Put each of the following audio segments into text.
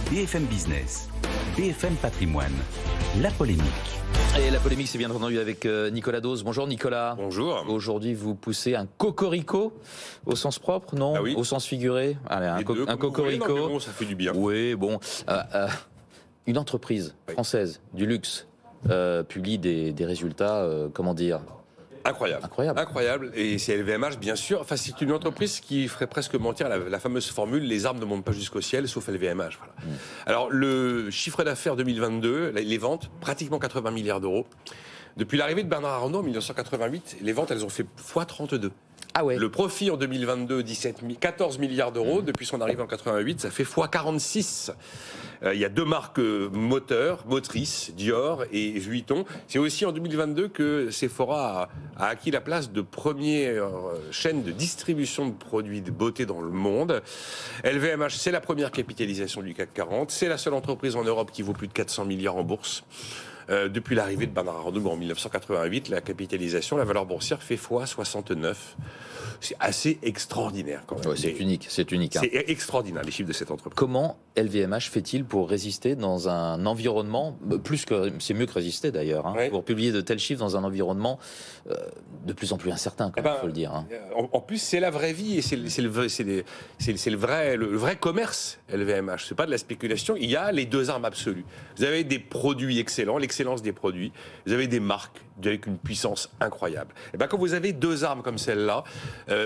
BFM Business, BFM Patrimoine, la polémique. Et la polémique, c'est bien entendu avec Nicolas Dose. Bonjour Nicolas. Bonjour. Aujourd'hui, vous poussez un cocorico au sens propre, non? Ah oui. Au sens figuré. Allez, un cocorico. Voulez, non, mais bon, ça fait du bien. Oui, bon. Une entreprise française du luxe publie des résultats, comment dire? Incroyable. Incroyable. Et c'est LVMH, bien sûr. Enfin, c'est une entreprise qui ferait presque mentir la fameuse formule « les armes ne montent pas jusqu'au ciel, sauf LVMH ». Voilà. Alors, le chiffre d'affaires 2022, les ventes, pratiquement 80 milliards d'euros. Depuis l'arrivée de Bernard Arnault en 1988, les ventes, elles ont fait x32. Ah ouais. Le profit en 2022, 14 milliards d'euros. Depuis son arrivée en 88, ça fait x46. Il y a deux marques motrices, Dior et Vuitton. C'est aussi en 2022 que Sephora a acquis la place de première chaîne de distribution de produits de beauté dans le monde. LVMH, c'est la première capitalisation du CAC 40. C'est la seule entreprise en Europe qui vaut plus de 400 milliards en bourse. Depuis l'arrivée de Bernard Arnault en 1988, la capitalisation, la valeur boursière fait x69. C'est assez extraordinaire quand même. Ouais, c'est unique, c'est unique. C'est extraordinaire les chiffres de cette entreprise. Comment LVMH fait-il pour résister dans un environnement, c'est mieux que résister d'ailleurs, Ouais. pour publier de tels chiffres dans un environnement de plus en plus incertain, il faut le dire. En plus, c'est la vraie vie et c'est le vrai commerce, LVMH. C'est pas de la spéculation. Il y a les deux armes absolues. Vous avez des produits excellents, l'excellence des produits. Vous avez des marques avec une puissance incroyable. Et ben, quand vous avez deux armes comme celle-là,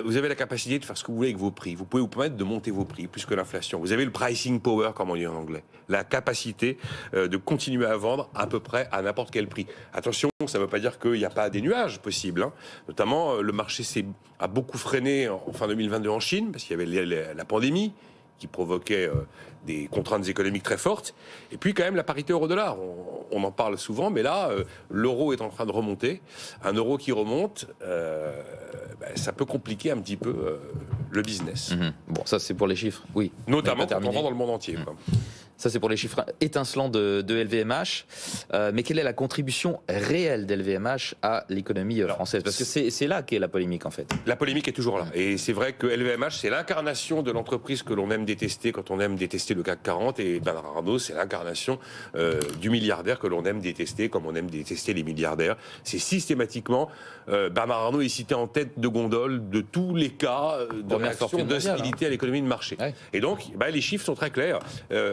vous avez la capacité de faire ce que vous voulez avec vos prix. Vous pouvez vous permettre de monter vos prix plus que l'inflation. Vous avez le pricing power, comme on dit en anglais. La capacité de continuer à vendre à peu près à n'importe quel prix. Attention, ça ne veut pas dire qu'il n'y a pas des nuages possibles. Hein. Notamment, le marché a beaucoup freiné en fin 2022 en Chine, parce qu'il y avait la pandémie qui provoquait des contraintes économiques très fortes. Et puis quand même la parité euro-dollar. On en parle souvent, mais là, l'euro est en train de remonter. Un euro qui remonte, ça peut compliquer un petit peu le business. Bon, ça c'est pour les chiffres, oui. Notamment quand on vend dans le monde entier. Quoi. Ça, c'est pour les chiffres étincelants de LVMH. Mais quelle est la contribution réelle d'LVMH à l'économie française? Parce que c'est là qu'est la polémique, en fait. La polémique est toujours là. Et c'est vrai que LVMH, c'est l'incarnation de l'entreprise que l'on aime détester quand on aime détester le CAC 40. Et Bernard Arnault, c'est l'incarnation du milliardaire que l'on aime détester comme on aime détester les milliardaires. C'est systématiquement... Bernard Arnault est cité en tête de gondole de tous les cas de réaction d'hostilité à l'économie de marché. Ouais. Et donc, les chiffres sont très clairs.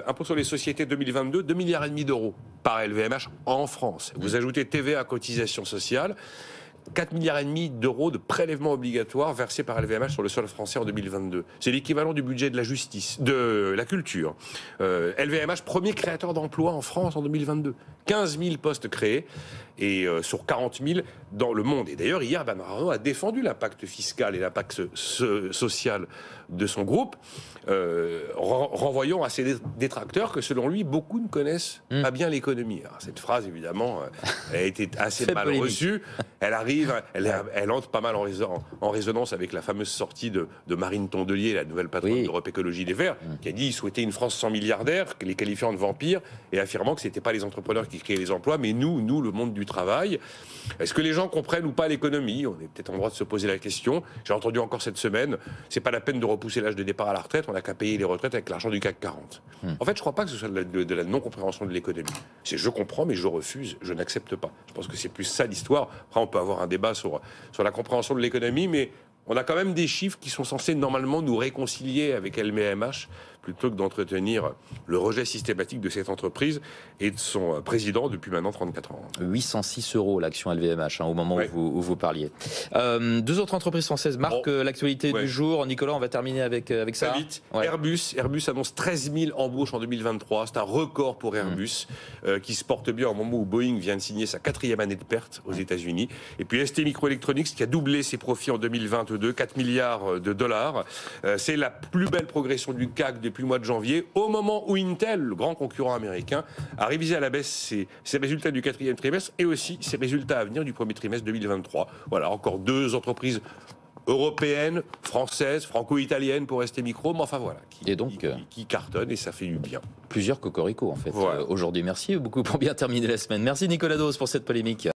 Impôt sur les sociétés 2022, 2,5 milliards d'euros par LVMH en France. Vous ajoutez TVA, cotisation sociale, 4,5 milliards d'euros de prélèvements obligatoires versés par LVMH sur le sol français en 2022. C'est l'équivalent du budget de la justice, de la culture. LVMH, premier créateur d'emplois en France en 2022. 15 000 postes créés et sur 40 000 dans le monde. Et d'ailleurs, hier, Bernard Arnault a défendu l'impact fiscal et l'impact social de son groupe, renvoyant à ses détracteurs que, selon lui, beaucoup ne connaissent pas bien l'économie. Alors, cette phrase, évidemment, a été assez mal reçue. Elle arrive, elle entre pas mal en résonance avec la fameuse sortie de Marine Tondelier, la nouvelle patronne d'Europe Écologie Les Verts, qui a dit souhaiter une France sans milliardaires, les qualifiant de vampires, et affirmant que ce n'étaient pas les entrepreneurs qui créaient les emplois, mais nous, le monde du travail. Est-ce que les gens comprennent ou pas l'économie? On est peut-être en droit de se poser la question. J'ai entendu encore cette semaine, c'est pas la peine de repousser l'âge de départ à la retraite, on n'a qu'à payer les retraites avec l'argent du CAC 40. En fait, je crois pas que ce soit de la non-compréhension de l'économie. C'est je comprends, mais je refuse, je n'accepte pas. Je pense que c'est plus ça l'histoire. Après, on peut avoir un débat sur la compréhension de l'économie, mais on a quand même des chiffres qui sont censés normalement nous réconcilier avec LVMH, plutôt que d'entretenir le rejet systématique de cette entreprise et de son président depuis maintenant 34 ans. 806 € l'action LVMH, au moment où vous parliez. Deux autres entreprises françaises marquent l'actualité du jour. Nicolas, on va terminer avec ça. Très vite. Airbus annonce 13 000 embauches en 2023. C'est un record pour Airbus, qui se porte bien au moment où Boeing vient de signer sa 4e année de perte aux États-Unis. Et puis ST Microelectronics, qui a doublé ses profits en 2022, 4 milliards de dollars. C'est la plus belle progression du CAC depuis le mois de janvier, au moment où Intel, le grand concurrent américain, a révisé à la baisse ses résultats du 4e trimestre et aussi ses résultats à venir du 1er trimestre 2023. Voilà, encore deux entreprises européennes, françaises, franco-italiennes pour ST Micro, mais enfin voilà, qui cartonnent et ça fait du bien. Plusieurs cocoricots en fait aujourd'hui. Merci beaucoup pour bien terminer la semaine. Merci Nicolas Dose pour cette polémique.